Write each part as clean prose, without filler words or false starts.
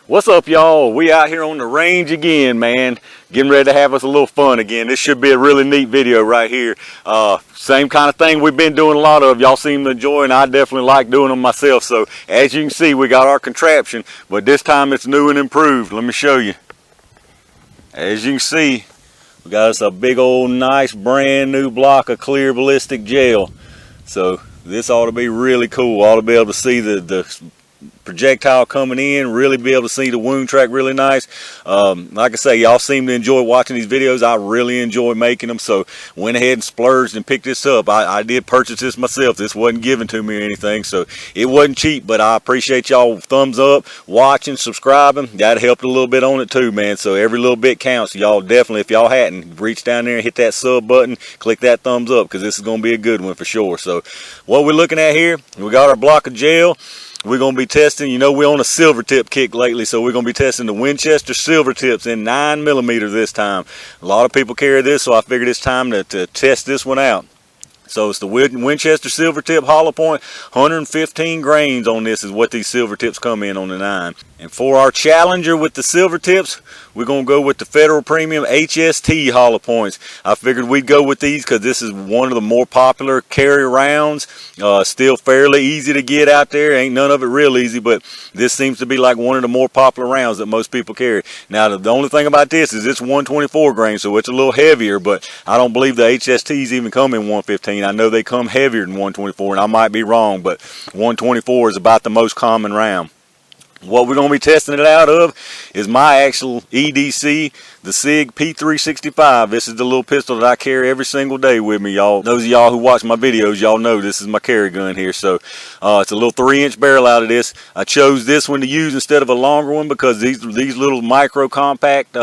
What's up, y'all? We out here on the range again, man. Getting ready to have us a little fun again. This should be a really neat video right here. Same kind of thing we've been doing a lot of. Y'all seem to enjoy, and I definitely like doing them myself. So as you can see, we got our contraption, but this time it's new and improved. Let me show you. As you can see, we got us a big old nice brand new block of clear ballistic gel. So this ought to be really cool. Ought to be able to see the projectile coming in, really be able to see the wound track really nice. Like I say, y'all seem to enjoy watching these videos. I really enjoy making them, so went ahead and splurged and picked this up. I did purchase this myself. This wasn't given to me or anything, so it wasn't cheap, but I appreciate y'all thumbs up, watching, subscribing. That helped a little bit on it too, man, so every little bit counts. Y'all definitely, if y'all hadn't, reach down there and hit that sub button, click that thumbs up, because this is going to be a good one for sure. So what we're looking at here, we got our block of gel. We're going to be testing, you know, we're on a Silvertip kick lately, so we're going to be testing the Winchester Silvertips in 9mm this time. A lot of people carry this, so I figured it's time to test this one out. So it's the Winchester Silvertip hollow point. 115 grains on this is what these Silvertips come in on the 9. And for our challenger with the Silvertips, we're going to go with the Federal Premium HST hollow points. I figured we'd go with these because this is one of the more popular carry rounds. Still fairly easy to get out there. Ain't none of it real easy, but this seems to be like one of the more popular rounds that most people carry. Now, the only thing about this is it's 124 grains, so it's a little heavier, but I don't believe the HSTs even come in 115. I know they come heavier than 124, and I might be wrong, but 124 is about the most common round. What we're going to be testing it out of is my actual EDC, the SIG P365. This is the little pistol that I carry every single day with me, y'all. Those of y'all who watch my videos, y'all know this is my carry gun here. So it's a little 3-inch barrel out of this. I chose this one to use instead of a longer one because these little micro compact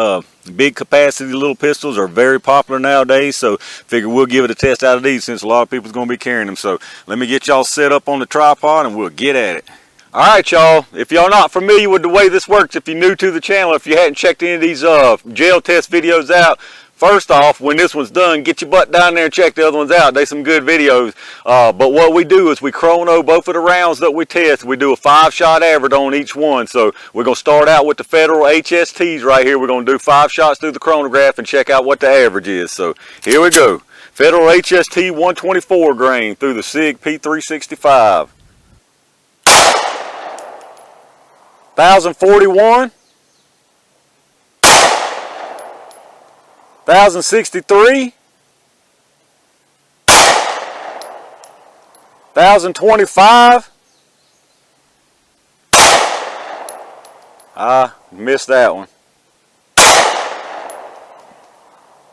big capacity little pistols are very popular nowadays, so figure we'll give it a test out of these since a lot of people's going to be carrying them. So let me get y'all set up on the tripod and we'll get at it. Alright, y'all, if y'all not familiar with the way this works, if you're new to the channel, if you hadn't checked any of these gel test videos out, first off, when this one's done, get your butt down there and check the other ones out. They're some good videos. But what we do is we chrono both of the rounds that we test. We do a 5-shot average on each one. So we're going to start out with the Federal HSTs right here. We're going to do 5 shots through the chronograph and check out what the average is. So here we go. Federal HST 124 grain through the SIG P365. 1,041. 1,063. 1,025. I missed that one.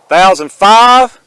1,005.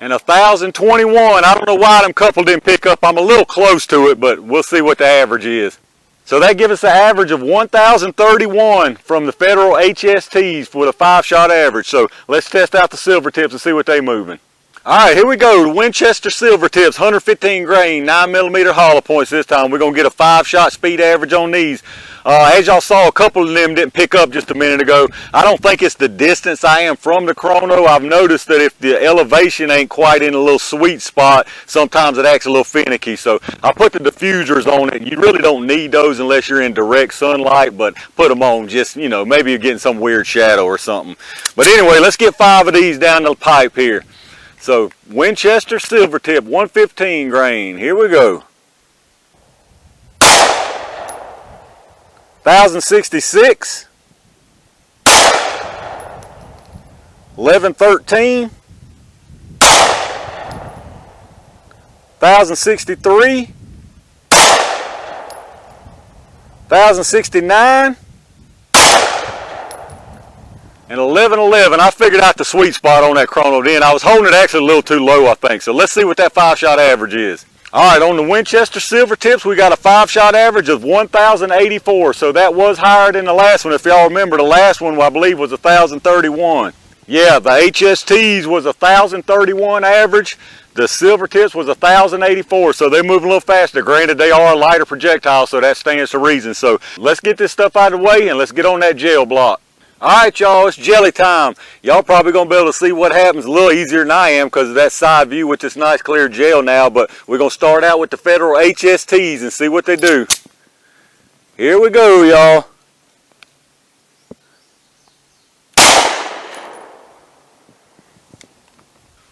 And 1,021. I don't know why them couple didn't pick up. I'm a little close to it, but we'll see what the average is. So that gives us an average of 1,031 from the Federal HSTs with a 5-shot average. So let's test out the Silvertips and see what they're moving. Alright, here we go. The Winchester Silvertips, 115 grain, 9mm hollow points this time. We're going to get a 5-shot speed average on these. As y'all saw, a couple of them didn't pick up just a minute ago. I don't think it's the distance I am from the chrono. I've noticed that if the elevation ain't quite in a little sweet spot, sometimes it acts a little finicky. So I put the diffusers on it. You really don't need those unless you're in direct sunlight, but put them on just, you know, maybe you're getting some weird shadow or something. But anyway, let's get 5 of these down the pipe here. So Winchester Silvertip 115 grain. Here we go. 1,066. 1,113. 1,063. 1,069. And 1111, I figured out the sweet spot on that chrono then. I was holding it actually a little too low, I think. So let's see what that 5-shot average is. Alright, on the Winchester Silvertips, we got a 5-shot average of 1,084. So that was higher than the last one. If y'all remember, the last one, I believe, was 1,031. Yeah, the HSTs was 1,031 average. The Silvertips was 1,084, so they're moving a little faster. Granted, they are a lighter projectile, so that stands to reason. So let's get this stuff out of the way and let's get on that gel block. Alright y'all, it's jelly time. Y'all probably going to be able to see what happens a little easier than I am because of that side view with this nice clear gel now. But we're going to start out with the Federal HSTs and see what they do. Here we go, y'all.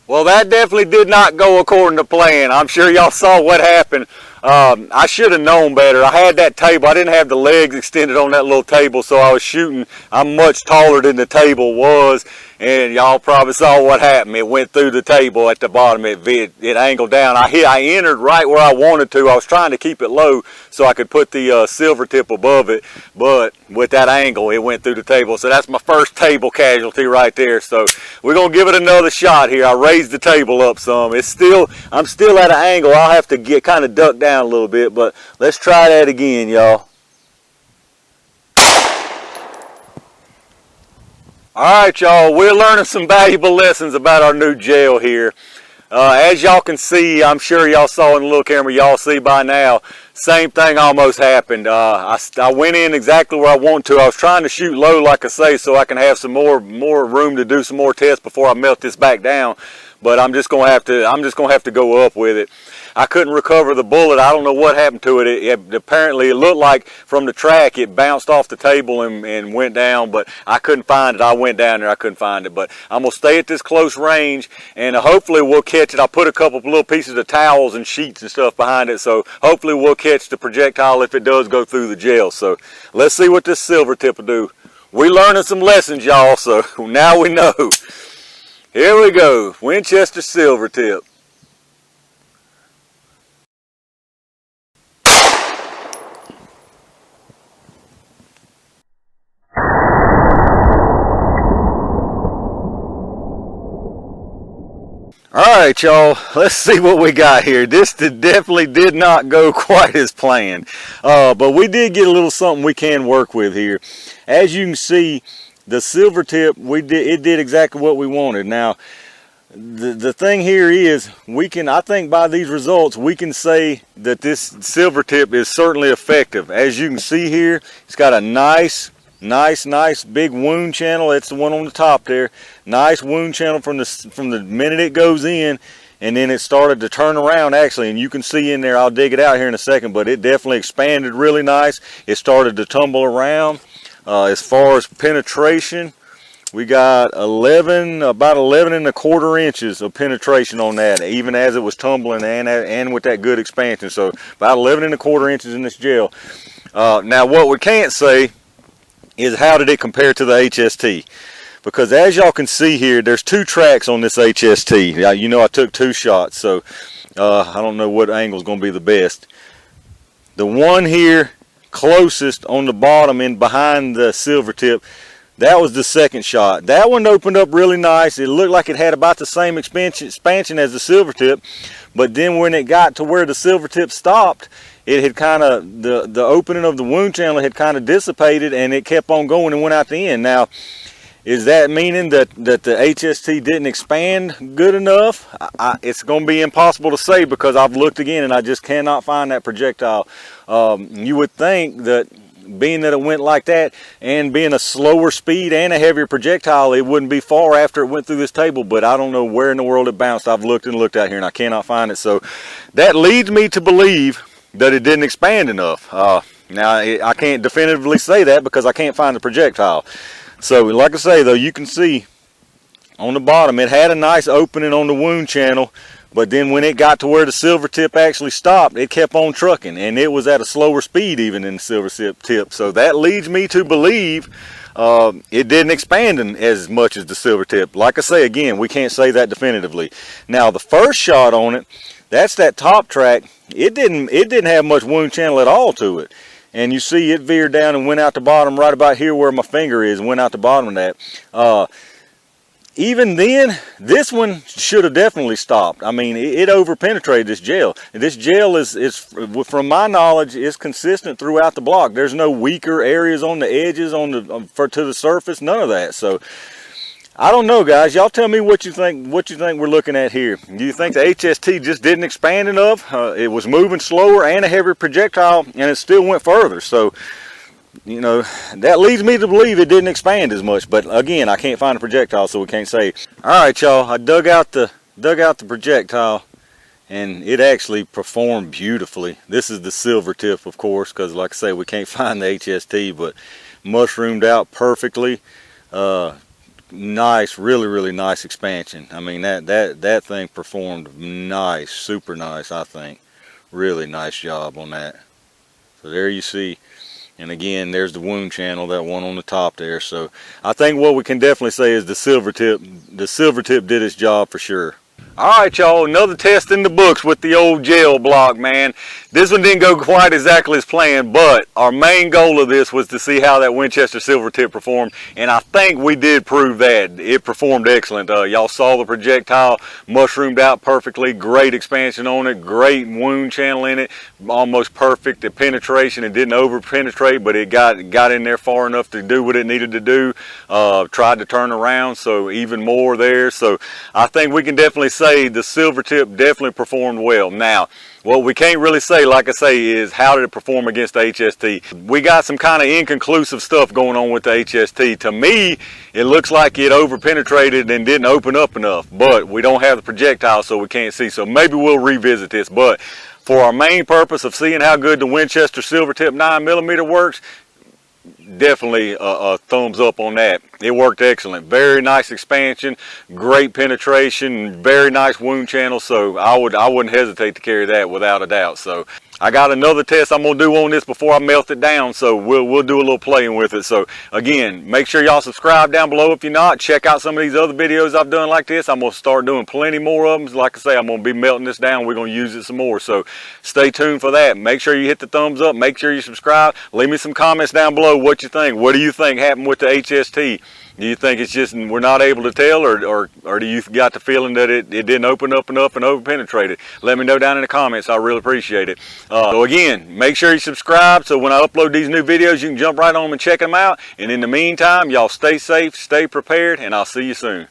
Well, that definitely did not go according to plan. I'm sure y'all saw what happened. I should have known better. I had that table. I didn't have the legs extended on that little table, so I was shooting. I'm much taller than the table was, and y'all probably saw what happened. It went through the table at the bottom. It angled down. I entered right where I wanted to. I was trying to keep it low so I could put the Silvertip above it, but with that angle, it went through the table. So that's my first table casualty right there. So we're gonna give it another shot here. I raised the table up some. I'm still at an angle. I'll have to get kind of ducked down a little bit, but let's try that again, y'all. Alright y'all, we're learning some valuable lessons about our new gel here. As y'all can see, I'm sure y'all saw in the little camera, y'all see by now, same thing almost happened. I went in exactly where I want to. I was trying to shoot low, like I say, so I can have some more room to do some more tests before I melt this back down. But I'm just gonna have to go up with it. I couldn't recover the bullet. I don't know what happened to it. Apparently, it looked like from the track it bounced off the table and went down, but I couldn't find it. I went down there, I couldn't find it. But I'm gonna stay at this close range, and hopefully we'll catch it. I put a couple little pieces of towels and sheets and stuff behind it, so hopefully we'll catch the projectile if it does go through the gel. So let's see what this Silvertip will do. We're learning some lessons, y'all, so now we know. Here we go, Winchester Silvertip. Alright y'all, let's see what we got here. This definitely did not go quite as planned. But we did get a little something we can work with here. As you can see, the Silvertip, it did exactly what we wanted. Now, the thing here is, I think by these results, we can say that this Silvertip is certainly effective. As you can see here, it's got a nice big wound channel. That's the one on the top there. Nice wound channel from the minute it goes in, and then it started to turn around actually, and you can see in there, I'll dig it out here in a second, but it definitely expanded really nice. It started to tumble around. As far as penetration, we got about 11.25 inches of penetration on that, even as it was tumbling and with that good expansion. So about 11.25 inches in this gel. Now what we can't say is how did it compare to the HST, because as y'all can see here, there's two tracks on this HST. You know, I took two shots, so I don't know what angle is going to be the best. The one here closest on the bottom and behind the Silvertip, that was the second shot. That one opened up really nice. It looked like it had about the same expansion as the Silvertip, but then when it got to where the Silvertip stopped, it had kind of, the opening of the wound channel had kind of dissipated, and it kept on going and went out the end. Now, is that meaning that the HST didn't expand good enough? It's going to be impossible to say, because I've looked again and I just cannot find that projectile. You would think that being that it went like that, and being a slower speed and a heavier projectile, it wouldn't be far after it went through this table, but I don't know where in the world it bounced. I've looked and looked out here and I cannot find it. So that leads me to believe that it didn't expand enough. Now, I can't definitively say that because I can't find the projectile. So, like I say, though, you can see on the bottom, it had a nice opening on the wound channel, but then when it got to where the Silvertip actually stopped, it kept on trucking, and it was at a slower speed even than the Silvertip. So that leads me to believe it didn't expand as much as the Silvertip. Like I say, again, we can't say that definitively. Now, the first shot on it, that's that top track. It didn't have much wound channel at all to it. And you see it veered down and went out the bottom right about here where my finger is, and went out the bottom of that. Even then, this one should have definitely stopped. I mean, it over-penetrated this gel. And this gel is, from my knowledge, is consistent throughout the block. There's no weaker areas on the edges, to the surface, none of that. So, I don't know, guys. Y'all tell me what you think we're looking at here. Do you think the HST just didn't expand enough? It was moving slower and a heavier projectile, and it still went further. So you know, that leads me to believe it didn't expand as much. But again, I can't find a projectile, so we can't say. All right, y'all, I dug out the projectile, and it actually performed beautifully. This is the Silvertip, of course, because like I say, we can't find the HST, but mushroomed out perfectly. Nice, really nice expansion. I mean, that thing performed nice, super nice, I think. Really nice job on that. So there you see. And again, there's the wound channel, that one on the top there. So I think what we can definitely say is the Silvertip did its job for sure. Alright, y'all, another test in the books with the old gel block, man. This one didn't go quite exactly as planned, but our main goal of this was to see how that Winchester Silvertip performed, and I think we did prove that. It performed excellent. Y'all saw the projectile mushroomed out perfectly, great expansion on it, great wound channel in it, almost perfect at penetration. It didn't over penetrate, but it got in there far enough to do what it needed to do. Tried to turn around, so even more there. So I think we can definitely say the Silvertip definitely performed well. Now, what we can't really say, like I say, is how did it perform against the HST. We got some kind of inconclusive stuff going on with the HST. To me, it looks like it over penetrated and didn't open up enough, but we don't have the projectile, so we can't see. So maybe we'll revisit this, but for our main purpose of seeing how good the Winchester Silvertip 9mm works, definitely a thumbs up on that. It worked excellent. Very nice expansion, great penetration, very nice wound channel. So I wouldn't hesitate to carry that without a doubt. So I got another test I'm gonna do on this before I melt it down, so we'll do a little playing with it. So again, make sure y'all subscribe down below if you're not. Check out some of these other videos I've done like this. I'm gonna start doing plenty more of them. Like I say, I'm gonna be melting this down. We're gonna use it some more, so stay tuned for that. Make sure you hit the thumbs up, make sure you subscribe, leave me some comments down below what you think. What do you think happened with the HST? Do you think it's just we're not able to tell, or do you got the feeling that it didn't open up enough and over penetrated? Let me know down in the comments. I really appreciate it. So again, make sure you subscribe so when I upload these new videos, you can jump right on them and check them out. And in the meantime, y'all stay safe, stay prepared, and I'll see you soon.